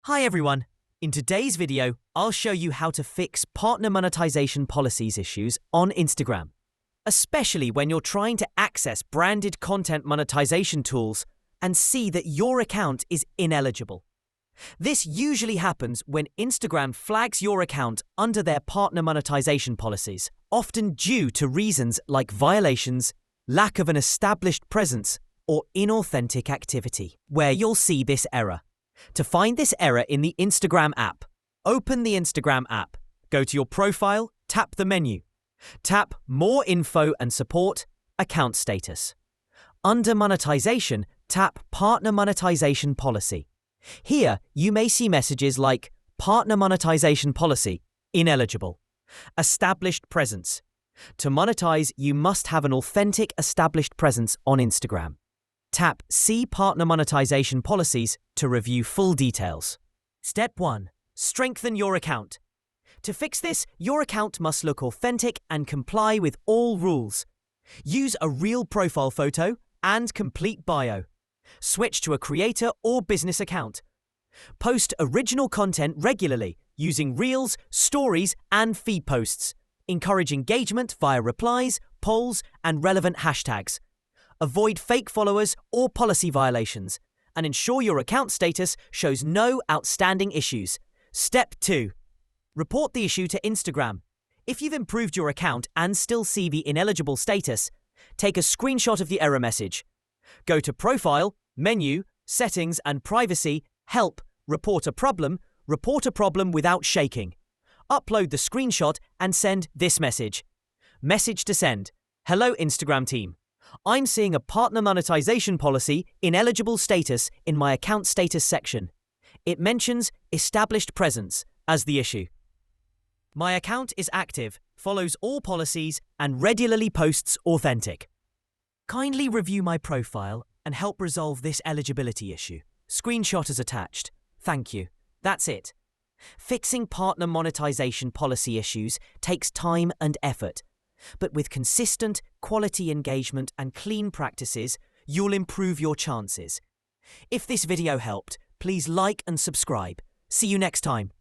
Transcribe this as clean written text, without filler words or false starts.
Hi everyone! In today's video, I'll show you how to fix partner monetization policies issues on Instagram, especially when you're trying to access branded content monetization tools and see that your account is ineligible. This usually happens when Instagram flags your account under their partner monetization policies, often due to reasons like violations, lack of an established presence, or inauthentic activity, where you'll see this error. To find this error in the Instagram app, open the Instagram app, go to your profile, tap the menu. Tap More Info and Support, Account Status. Under Monetization, tap Partner Monetization Policy. Here, you may see messages like Partner Monetization Policy, Ineligible. Established Presence. To monetize, you must have an authentic established presence on Instagram. Tap See Partner Monetization Policies to review full details. Step 1. Strengthen your account. To fix this, your account must look authentic and comply with all rules. Use a real profile photo and complete bio. Switch to a creator or business account. Post original content regularly using Reels, Stories, and feed posts. Encourage engagement via replies, polls, and relevant hashtags. Avoid fake followers or policy violations, and ensure your account status shows no outstanding issues. Step 2. Report the issue to Instagram. If you've improved your account and still see the ineligible status, take a screenshot of the error message. Go to Profile, Menu, Settings and Privacy, Help, Report a problem without shaking. Upload the screenshot and send this message. Message to send. Hello Instagram team. I'm seeing a partner monetization policy ineligible status in my account status section. It mentions established presence as the issue. My account is active, follows all policies, and regularly posts authentic. Kindly review my profile and help resolve this eligibility issue. Screenshot is attached. Thank you. That's it. Fixing partner monetization policy issues takes time and effort. But with consistent, quality engagement and clean practices, you'll improve your chances. If this video helped, please like and subscribe. See you next time.